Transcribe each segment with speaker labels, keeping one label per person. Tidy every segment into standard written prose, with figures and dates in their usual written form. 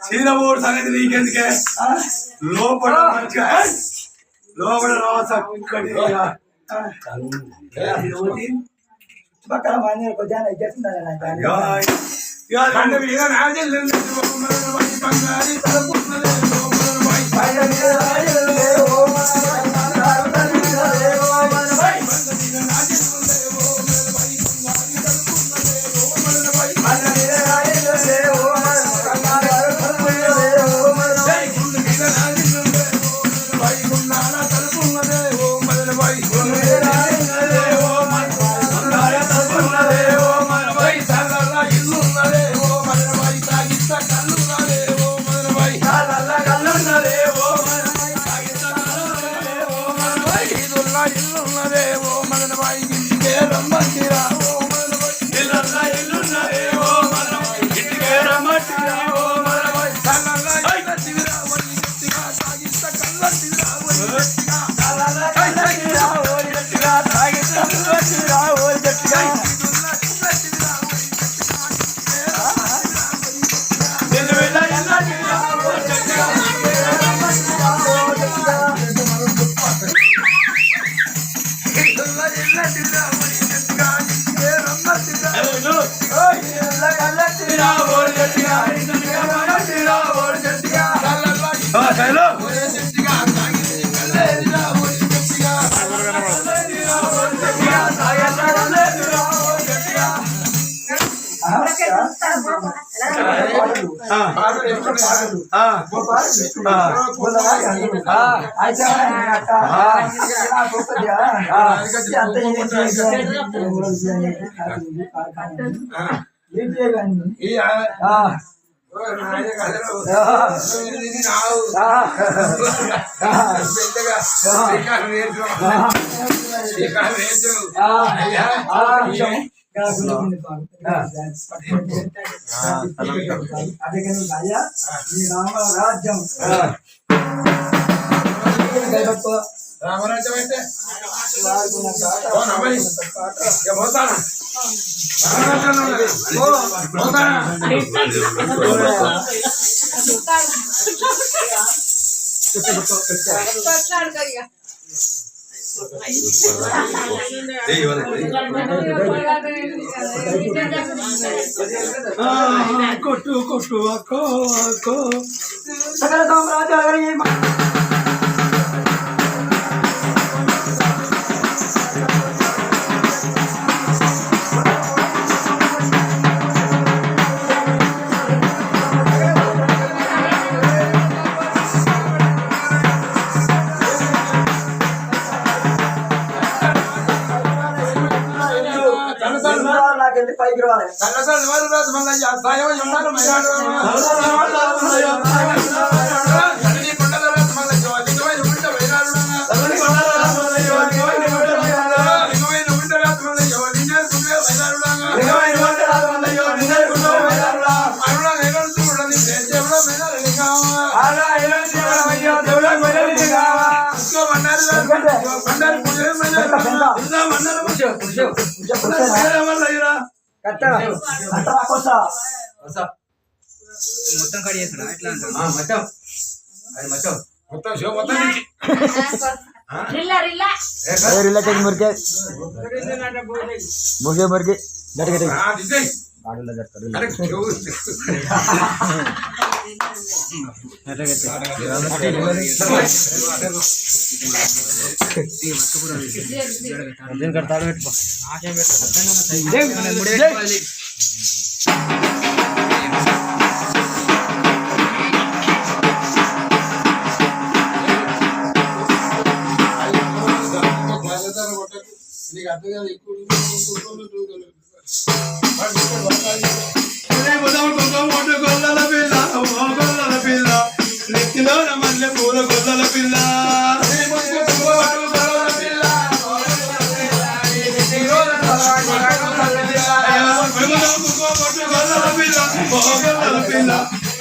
Speaker 1: చీరబోడు సంగతి నీకెందుకే లోపల మంచిగా లోపల చక్కటి
Speaker 2: చుట్టుపక్కల మంది కొద్దిగా రామరాజ్యం రామరాజ్యం అంటే కొట్టు కొట్టు అక్కో సకల సామ్రాజ్యాలు పైకి రావాలి మొత్తం కడి చేస్తాడా ఎట్లా మొత్తం అది మొత్తం మొత్తం షో మొత్తం రిల్లా రిల్లా రిల్లా టెక్ ముర్కే బోగే ముర్కే దర్గే టెక్ ఆ దిసే ఆడుల దర్కడు అరే షో दिन करता है बैठ आके बैठ देख मुड़े वाली నీకు అర్థం కాదు ఎక్కువ గొల్లల పిల్ల ఓ గొల్లల పిల్ల నెత్తిలో మల్లె పూల గొల్లల పిల్ల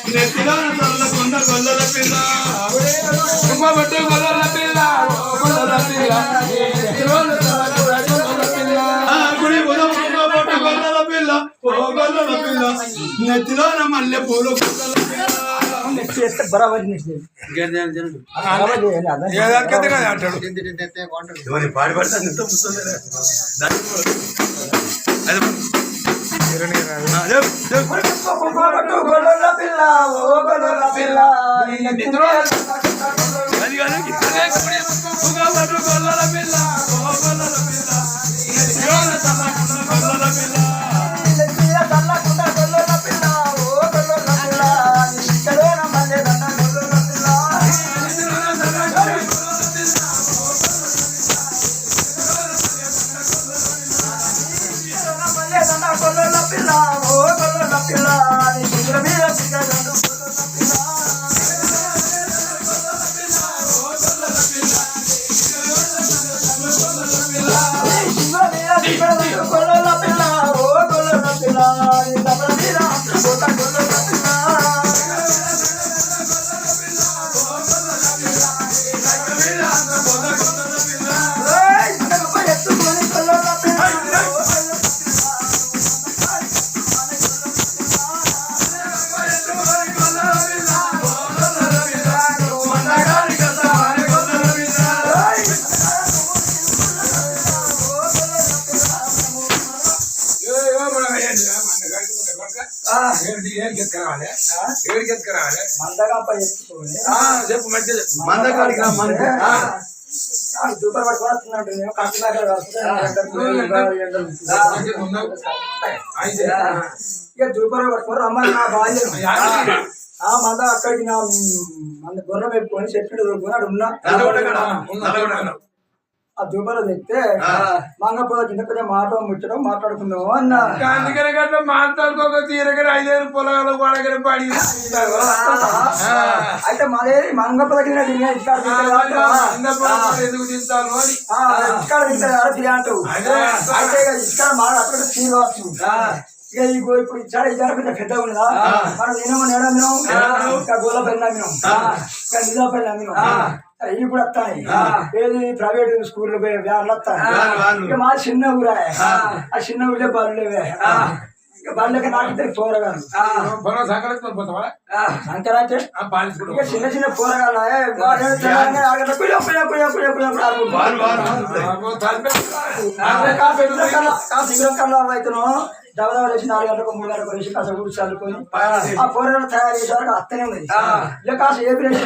Speaker 2: నెత్తిలో కొండ గొల్లల పిల్ల బట్టు గొల్లల పిల్ల గొల్లల పిల్ల గుడి బొట్టు గొల్లల పిల్ల ఓ గొల్లల పిల్ల నెత్తిలోన మల్లె పూల గొల్లల పిల్ల
Speaker 3: బరాబర్ నెక్స్ట్
Speaker 2: అంటాడు
Speaker 1: పాడి పడతాను ఎంతో పుస్తకం
Speaker 3: గొల్ల పిల్ల ఓ గొల్ల పిల్ల
Speaker 2: అది కాదు గొల్లల పిల్ల ఓ గొల్లల పిల్ల గొల్లల పిల్ల
Speaker 1: చెప్పు మంచిగా మందకాడికి
Speaker 3: దూపర్ పట్టుకున్నాడు ఇక దూపర్ పట్టుకుని రమ్మని నా బాల్యం మంద అక్కడికి నా మన గొర్రె పెట్టుకొని చెట్లు దొరుకుని అక్కడ ఉన్నా ఆ దూపలో తెస్తే మంగపూల కింద కొంచెం ముచ్చడం మాట్లాడుకుందాము అన్నా
Speaker 2: అందుకని గట్లా మాట్లాడుకోక తీరగర 5 పొలాలు గొడగర పడి
Speaker 3: అయితే మాదే మంగపూల కింద
Speaker 2: ఎందుకు తింటాను అని
Speaker 3: ఇక్కడ తింటారు తిరిగాంటావు అయితే ఇక్కడ మాట అక్కడ తీరవచ్చు ఇక ఇప్పుడు ఇచ్చాడు ఇద్దరు కొంచెం పెద్దగా ఉన్నదా మనం నేనేమో నేడమినాం ఇంకా గోల పెళ్ళామినాం ఇంకా నిజా పెళ్ళామినాం ఇవి కూడా వస్తాయి ఏది ప్రైవేట్ స్కూల్ వ్యాన్లు వస్తాయి ఇక మా చిన్న ఊరా ఆ చిన్న ఊళ్ళే బరులేవే ఇక బరులేక నాకు ఇద్దరు పోరగాలు సంక్రాంతి ఇక చిన్న చిన్న పోరగాలు కల్లా అవుతున్నాం డబ్బా వేసి 4 గంటలకు 3 గంటలకు వేసి కాస్త ఊడి చల్లుకొని ఆ పోరాలు తయారు చేసే వరకు అత్తనే ఉంది ఇక కాస్త ఏ ప్లేస్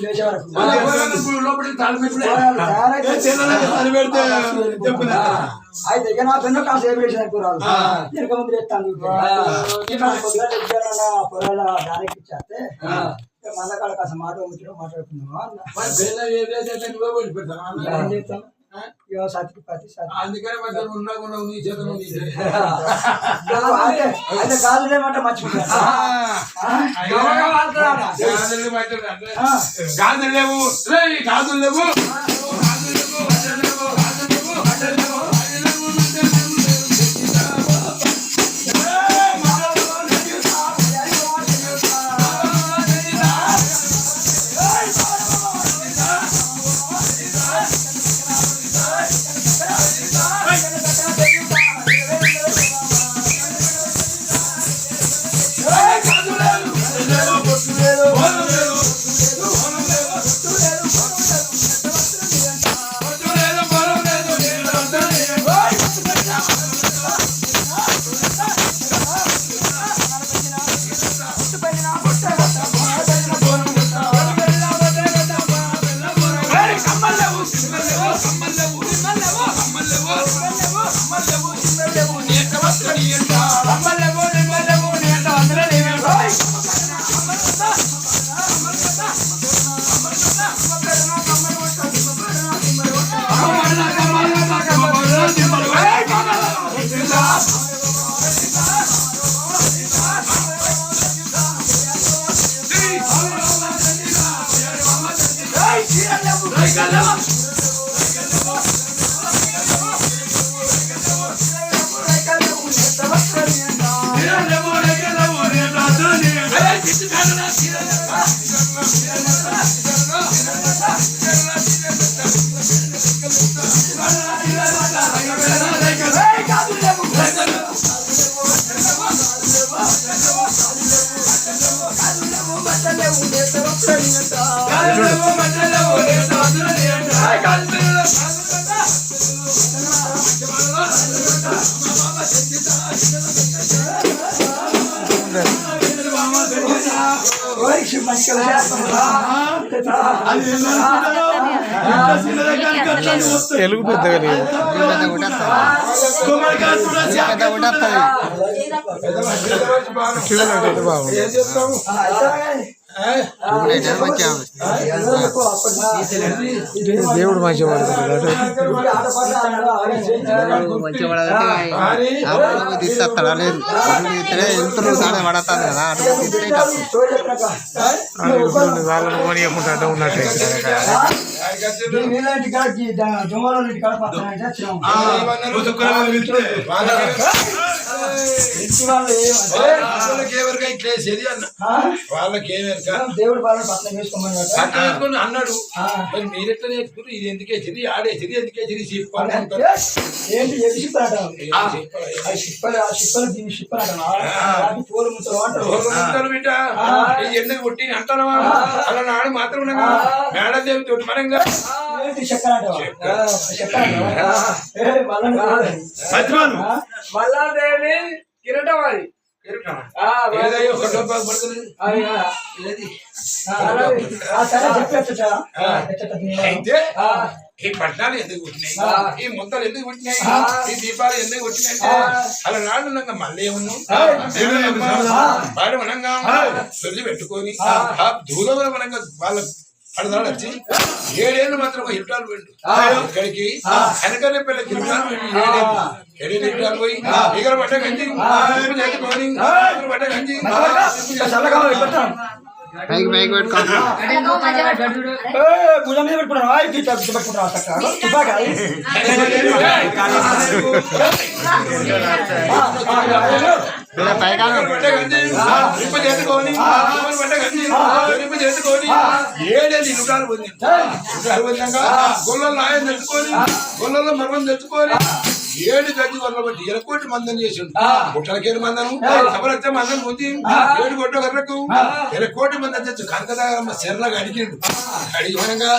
Speaker 3: చేసే వరకు అయితే ఇక నా పెన్ను కాస్త ఏ ప్లేస్ కూరాలు వెనక ముందు ఎత్తాను పొరాల దానికి ఇచ్చేస్తే మందకాడ కాస్త మాట్లాడుకుందాం అన్న సతికి పతి
Speaker 2: అందుకనే నీ చేతులు
Speaker 3: అయితే గాజులేమంట మర్చిపోతాను
Speaker 2: గాజులు లేవు గాజులు లేవు
Speaker 3: Hey,
Speaker 4: తెలుగు పెద్దగా లేదు. చూడాలంటే బాగుంది. దేవుడు మంచిగా పడుతుంది.
Speaker 5: తీస్తాడా లేదు ఎంత తానే పడతాను కదా
Speaker 4: వాళ్ళని పోనీయకుండా ఉన్నట్టు
Speaker 3: దేవుడు వాళ్ళని పక్కన చేసుకోమని
Speaker 2: అన్నాడు. మరి మీరెట్లా నేర్చుకున్నారు? ఇది ఎందుకే చిరి ఆడే చిరి ఎందుకే చిరి
Speaker 3: ఏంటి ఎది షిప్పలు దీన్ని షిప్పలు అంటారు. పూలు ముత్తలు అంటారు.
Speaker 2: బిడ్డ ఎందుకు పుట్టి అంటారా? అలా నాడు మాత్రం మేడం దేవి తోటి మనంగా
Speaker 3: ఏంటి చక్కర అంటావా? చక్కర మల్లాదేవి కిరటం అది
Speaker 2: అయితే ఈ పట్నాలు ఎందుకు పుట్టినాయి, ఈ ముద్దలు ఎందుకు పుట్టినాయి, ఈ దీపాలు ఎందుకు పుట్టినాయంటే అలా నాడు మళ్ళీ వాడు మనంగా తొలి పెట్టుకొని ఆ దూరంలో మనంగా వాళ్ళ పడదాడు వచ్చి 7 ఏళ్ళు మాత్రం ఒక హిట్టాలు పోయిండు. ఇక్కడికి వెనకనే పిల్ల హిట్టాలు పోయిండు. 7 హిట్టాలు పోయి ఇక్కడ పడ్డ గంజి చేసుకొని పడ్డ గంజి
Speaker 3: భుజం మీద పెట్టుకున్నాను.
Speaker 2: చేసుకొని 7 నిమిషాలు పొందాక గొల్లలు ఆయన తెచ్చుకొని గొల్లలో మర్మం తెచ్చుకొని 7 గంజి గొల్ల బట్టి 1,000,000 మందని చేసిండు. 1,000,000 మందను సబరత్తే మందని పొంది 7 గొడ్డ గర్రకు 1,000,000 మంది తెచ్చు కనకదారమ్మ చెర్లగా అడిగిండు. అడిగి మనంగా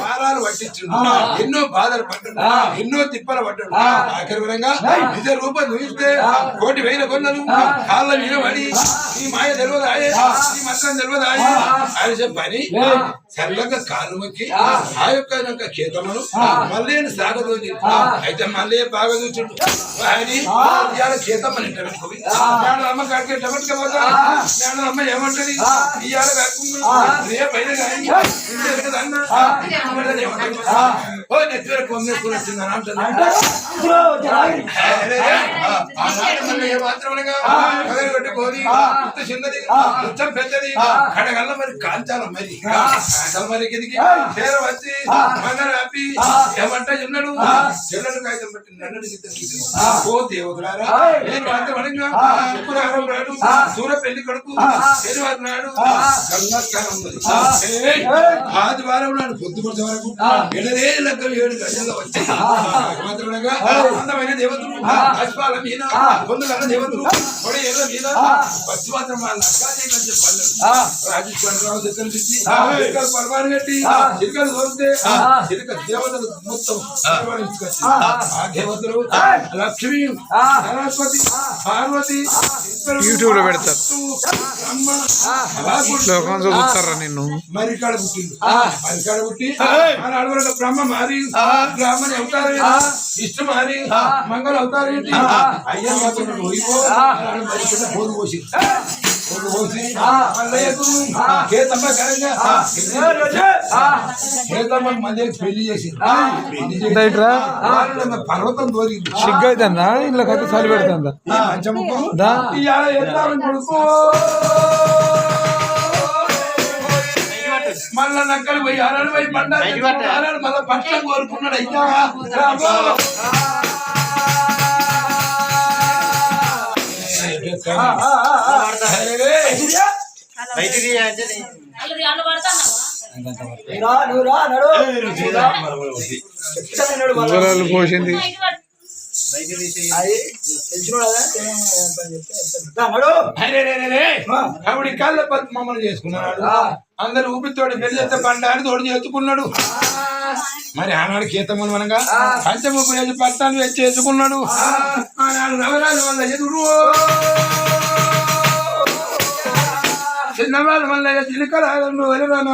Speaker 2: వారాలు పట్టించిండు. ఎన్నో బాధలు పడ్డాడు, ఎన్నో తిప్పలు పడ్డాడు. ఆఖరి విధంగా నిజ రూపం చూస్తే 1,000,000 కొన్నలు కాళ్ళ మీద పడి ఈ మాయ తెలియదు ఆయే, ఈ మంత్రం తెలియదు ఆయే అని చెప్పని చల్లగా కాలు మొక్కి ఆ యొక్క కేతమును మళ్ళీ సాగదు. అయితే మళ్ళీ బాగా చూచుండు అని ఇవాళ కేతమ్మని ఇంట పెట్టుకోవి అమ్మ కాడికి ఎట్టబట్టుకు పోతా నేను అమ్మ ఏమంటది ఇవాళ కాకుండా రేపైనా కానీ ఓ నెత్తి వరకు పొంగేసుకుని వచ్చిందని అంటుంది. కొట్టుకోని చిన్నది ఉచ్చం పెద్దది కడగల్ల మరి కాల్చాల మరి కాల్చాల మరి కిందికి చేర వచ్చి మంగళ ఆపి ఏమంటా చిన్నడు చిన్నడు కాగితం పెట్టి నన్ను ఓ దేవతలారా నేను మాత్రం శుక్రవారం నాడు సూర్య పెళ్లి కొడుకు శనివారం నాడు గంగాస్నానం ఉన్నది. ఆదివారం నాడు పొద్దుపడిచే వరకు 7 గంటల్లో వచ్చాయి. మాత్రమేగా అందమైన దేవతలు అశ్వాల మీద పొందుగల దేవతలు పొడి ఏళ్ళ మీద పచ్చి మాత్రం వాళ్ళ అక్కాదేవి చెప్పాలి. రాజేశ్వరరావు దగ్గర నుంచి చిరుకలు పరమాన్ని కట్టి చిరుకలు కోరితే చిరుక దేవతలు మొత్తం ఆ దేవతలు లక్ష్మి సరస్వతి పార్వతి
Speaker 4: యూట్యూబ్ లో పెడతారు. చూస్తారా నిన్ను
Speaker 2: మరికాడ పుట్టింది. మరికాడ పుట్టి ఆనాడు బ్రహ్మ మారి బ్రాహ్మణి అవుతారు, ఇష్టం మారి మంగళ అవుతారు. అయ్యా మాత్రం పోదు పోసి పోసి మళ్ళీ పెళ్లి చేసి పర్వతం దోరింది.
Speaker 4: సిగ్గైతుందా ఇంట్లో కట్టి చలి పెడుతుందా?
Speaker 2: మళ్ళా నక్కలు పోయి ఆరాడు పోయి పండారు మళ్ళా పట్ల కోరుకున్నాడు. అయ్యా
Speaker 4: పోసింది
Speaker 3: అది తెలిసినోడు కదా, తెలియని చెప్తే వెళ్తాడు. దా, నడు.
Speaker 2: ఆవిడ కాళ్ళ మమ్మల్ని చేసుకున్నాడు. అందరు ఊపితోటి పెళ్ళి పండాడు తోడు చేసుకున్నాడు. మరి ఆనాడు కీర్తములు అనగా పంచముఖు వేసి పట్టాలు వేసి చేసుకున్నాడు. ఆనాడు నవరాజు వల్ల ఎదురు చిన్నవాళ్ళ వల్ల చిలికరాలు అయినా
Speaker 3: కానీ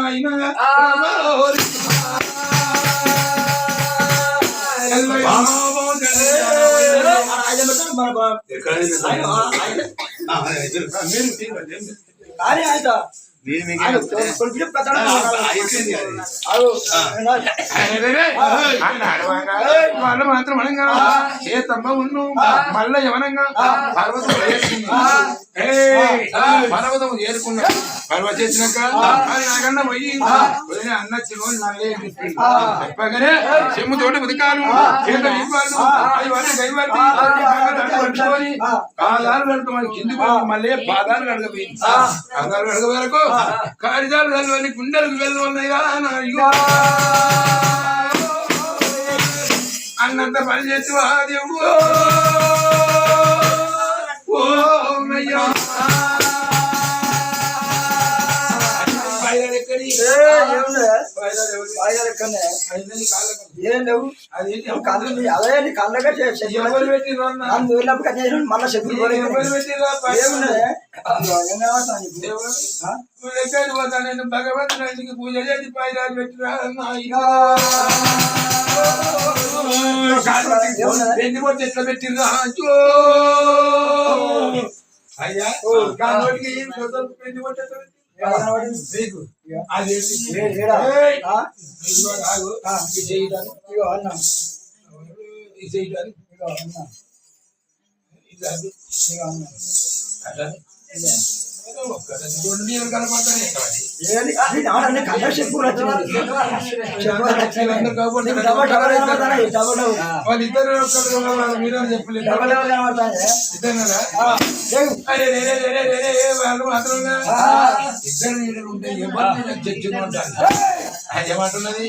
Speaker 3: ఆయన
Speaker 2: వాళ్ళు మాత్రం అనగా చేతమ్మ ఉన్ను మళ్ళా ఎవరంగా పర్వతం పర్వతం చేరుకున్నా. పర్వతం చేసినాక నాకన్నా పోయి అన్న చిన్న నల్లే చెప్పగానే చెమ్ము తోటి ఉదకాలు చేత ఇవ్వాలి అవి వాటి గైవాటి పట్టుకొని పాదాలు కడుకోవాలి కిందికి మళ్ళీ పాదాలు కడగపోయింది. పాదాలు కడగ వరకు కారిదాలు వెళ్ళి గుండెలకు వెళ్ళి అన్నంత పని చేసి దేవుడు ఓ
Speaker 3: ఏం లేవు. అదే కళ్ళగా వెళ్ళినప్పుడు మళ్ళీ చెప్పులు
Speaker 2: భగవంతునికి పూజ చేసి పైరాలు పెట్టినా ఎన్ని కొట్టి ఎట్లా పెట్టిందా అయ్యా పెళ్లి కొట్టి వాళ్ళిద్దరు మీరు చెప్పలేదు వాళ్ళు మాత్రం ఇద్దరు ఉంటే ఎవరిని చర్చించుకుంటారు. ఏమంటున్నది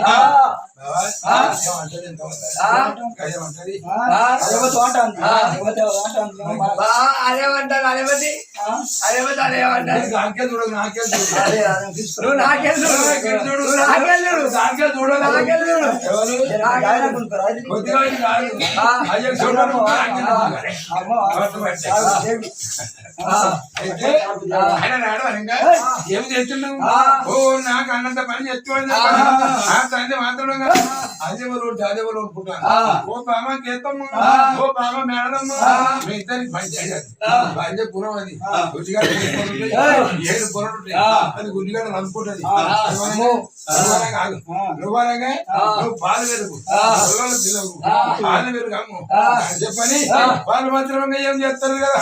Speaker 2: నాకే చూడ నాకే ఏం చేస్తున్నావు? ఓ నాకు అన్నంత పని చేస్తున్నాడు మాత్రం అదేవరు అదేవరు అనుకుంటాను. ఓ బామ కేతమ్మ ఓ బామ మేడమ్మ మీ ఇద్దరికి పని చేయాలి. పని పురం అది గుడ్డిగా 7 పొరలు ఉంటాయి. అది గుడ్డిగా అనుకుంటుంది. కాదు నువ్వనగా నువ్వు పాలు పెరుగు పిల్లలు పాలు పెరుగు అమ్ము చెప్పని వాళ్ళు మాత్రమే ఏం చేస్తారు కదా.